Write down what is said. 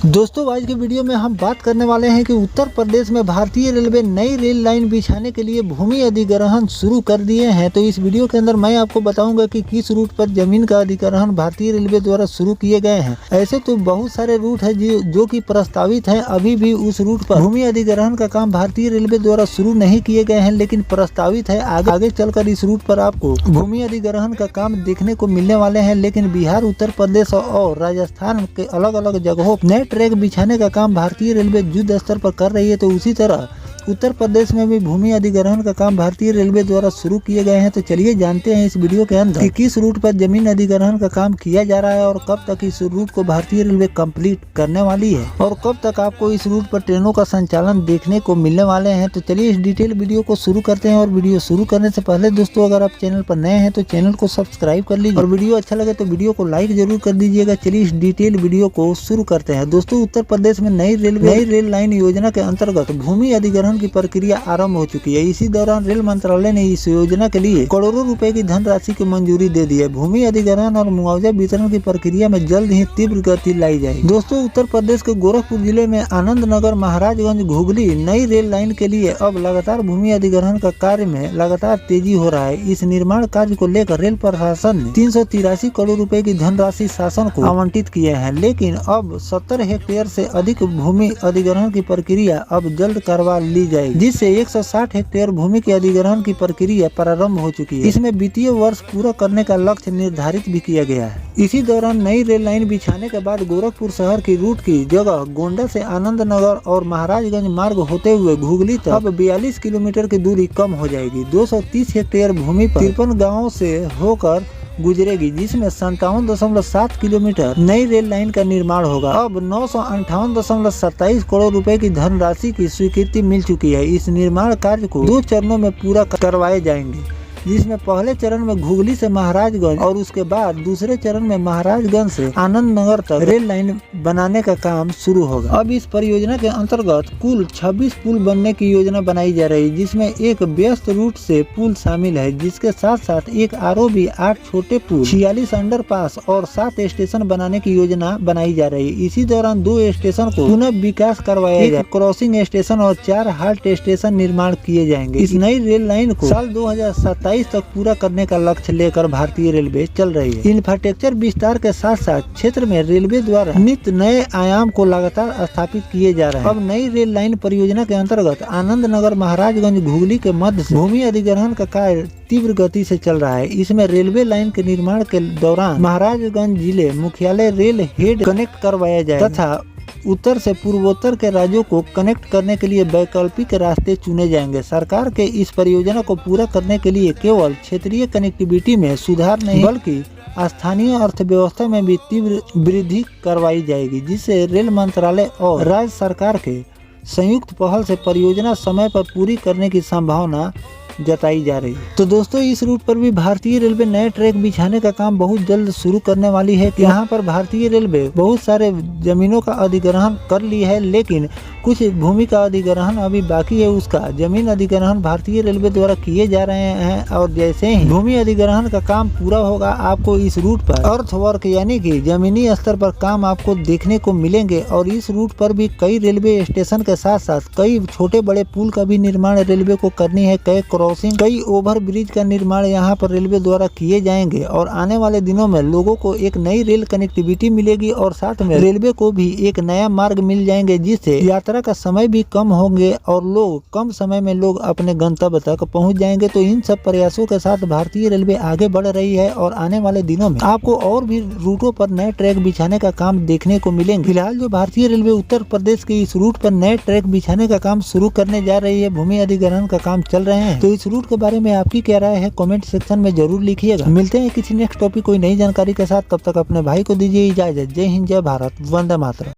दोस्तों आज के वीडियो में हम बात करने वाले हैं कि उत्तर प्रदेश में भारतीय रेलवे नई रेल लाइन बिछाने के लिए भूमि अधिग्रहण शुरू कर दिए हैं। तो इस वीडियो के अंदर मैं आपको बताऊंगा कि किस रूट पर जमीन का अधिग्रहण भारतीय रेलवे द्वारा शुरू किए गए हैं। ऐसे तो बहुत सारे रूट है जो कि प्रस्तावित हैं, अभी भी उस रूट पर भूमि अधिग्रहण का काम भारतीय रेलवे द्वारा शुरू नहीं किए गए हैं, लेकिन प्रस्तावित है। आगे चलकर इस रूट पर आपको भूमि अधिग्रहण का काम देखने को मिलने वाले हैं। लेकिन बिहार, उत्तर प्रदेश और राजस्थान के अलग अलग जगहों नए ट्रैक बिछाने का काम भारतीय रेलवे युद्ध स्तर पर कर रही है। तो उसी तरह उत्तर प्रदेश में भी भूमि अधिग्रहण का काम भारतीय रेलवे द्वारा शुरू किए गए हैं। तो चलिए जानते हैं इस वीडियो के अंदर कि किस रूट पर जमीन अधिग्रहण का काम किया जा रहा है और कब तक इस रूट को भारतीय रेलवे कंप्लीट करने वाली है और कब तक आपको इस रूट पर ट्रेनों का संचालन देखने को मिलने वाले हैं। तो चलिए इस डिटेल वीडियो को शुरू करते हैं। और वीडियो शुरू करने से पहले दोस्तों, अगर आप चैनल पर नए हैं तो चैनल को सब्सक्राइब कर लीजिए और वीडियो अच्छा लगे तो वीडियो को लाइक जरूर कर दीजिएगा। चलिए इस डिटेल वीडियो को शुरू करते हैं। दोस्तों, उत्तर प्रदेश में नई रेल लाइन योजना के अंतर्गत भूमि अधिग्रहण की प्रक्रिया आरंभ हो चुकी है। इसी दौरान रेल मंत्रालय ने इस योजना के लिए करोड़ों रुपए की धनराशि की मंजूरी दे दी है। भूमि अधिग्रहण और मुआवजा वितरण की प्रक्रिया में जल्द ही तीव्र गति लाई जाएगी। दोस्तों, उत्तर प्रदेश के गोरखपुर जिले में आनंद नगर महाराजगंज घुगली नई रेल लाइन के लिए अब लगातार भूमि अधिग्रहण का कार्य में लगातार तेजी हो रहा है। इस निर्माण कार्य को लेकर रेल प्रशासन ने 383 करोड़ रुपए की धनराशि शासन को आवंटित किए हैं, लेकिन अब 70 हेक्टेयर से अधिक भूमि अधिग्रहण की प्रक्रिया अब जल्द करवा ली जाएगी, जिससे 160 हेक्टेयर भूमि के अधिग्रहण की प्रक्रिया प्रारंभ हो चुकी है। इसमें वित्तीय वर्ष पूरा करने का लक्ष्य निर्धारित भी किया गया है। इसी दौरान नई रेल लाइन बिछाने के बाद गोरखपुर शहर की रूट की जगह गोंडा से आनंद नगर और महाराजगंज मार्ग होते हुए घुगली तक अब 42 किलोमीटर की दूरी कम हो जाएगी। 230 हेक्टेयर भूमि पर 53 गाँव से होकर गुजरेगी, जिसमें 57.7 किलोमीटर नई रेल लाइन का निर्माण होगा। अब 958.27 करोड़ रुपए की धनराशि की स्वीकृति मिल चुकी है। इस निर्माण कार्य को 2 चरणों में पूरा करवाए जाएंगे, जिसमें पहले चरण में घुगली से महाराजगंज और उसके बाद दूसरे चरण में महाराजगंज से आनंद नगर तक रेल लाइन बनाने का काम शुरू होगा। अब इस परियोजना के अंतर्गत कुल 26 पुल बनने की योजना बनाई जा रही है, जिसमें एक व्यस्त रूट से पुल शामिल है, जिसके साथ साथ एक आरओबी, 8 छोटे पुल, 46 अंडरपास और 7 स्टेशन बनाने की योजना बनाई जा रही है। इसी दौरान 2 स्टेशन को पुनः विकास करवाया जाएगा, क्रॉसिंग स्टेशन और 4 हाल्ट स्टेशन निर्माण किए जाएंगे। इस नई रेल लाइन को साल 2027 तक पूरा करने का लक्ष्य लेकर भारतीय रेलवे चल रही है। इंफ्रास्ट्रक्चर विस्तार के साथ साथ क्षेत्र में रेलवे द्वारा नित्य नए आयाम को लगातार स्थापित किए जा रहे हैं। अब नई रेल लाइन परियोजना के अंतर्गत आनंद नगर महाराजगंज घुगली के मध्य से भूमि अधिग्रहण का कार्य तीव्र गति से चल रहा है। इसमें रेलवे लाइन के निर्माण के दौरान महाराजगंज जिले मुख्यालय रेल हेड कनेक्ट करवाया जाए तथा उत्तर से पूर्वोत्तर के राज्यों को कनेक्ट करने के लिए वैकल्पिक रास्ते चुने जाएंगे। सरकार के इस परियोजना को पूरा करने के लिए केवल क्षेत्रीय कनेक्टिविटी में सुधार नहीं बल्कि स्थानीय अर्थव्यवस्था में भी तीव्र वृद्धि करवाई जाएगी, जिससे रेल मंत्रालय और राज्य सरकार के संयुक्त पहल से परियोजना समय पर पूरी करने की संभावना जताई जा रही है। तो दोस्तों, इस रूट पर भी भारतीय रेलवे नए ट्रैक बिछाने का काम बहुत जल्द शुरू करने वाली है। यहाँ पर भारतीय रेलवे बहुत सारे जमीनों का अधिग्रहण कर ली है, लेकिन कुछ भूमि का अधिग्रहण अभी बाकी है। उसका जमीन अधिग्रहण भारतीय रेलवे द्वारा किए जा रहे हैं और जैसे ही भूमि अधिग्रहण का काम पूरा होगा, आपको इस रूट पर अर्थवर्क यानी कि जमीनी स्तर पर काम आपको देखने को मिलेंगे। और इस रूट पर भी कई रेलवे स्टेशन के साथ साथ कई छोटे बड़े पुल का भी निर्माण रेलवे को करनी है। कई ओवर ब्रिज का निर्माण यहाँ पर रेलवे द्वारा किए जाएंगे और आने वाले दिनों में लोगों को एक नई रेल कनेक्टिविटी मिलेगी और साथ में रेलवे को भी एक नया मार्ग मिल जाएंगे, जिससे यात्रा का समय भी कम होंगे और लोग कम समय में अपने गंतव्य तक पहुँच जाएंगे। तो इन सब प्रयासों के साथ भारतीय रेलवे आगे बढ़ रही है और आने वाले दिनों में आपको और भी रूटों पर नए ट्रैक बिछाने का काम देखने को मिलेंगे। फिलहाल जो भारतीय रेलवे उत्तर प्रदेश के इस रूट पर नए ट्रैक बिछाने का काम शुरू करने जा रही है, भूमि अधिग्रहण का काम चल रहे हैं। तो इस रूट के बारे में आपकी क्या राय है, कमेंट सेक्शन में जरूर लिखिएगा। मिलते हैं किसी नेक्स्ट टॉपिक कोई नई जानकारी के साथ, तब तक अपने भाई को दीजिए इजाजत। जय हिंद, जय भारत, वंदे मातरम।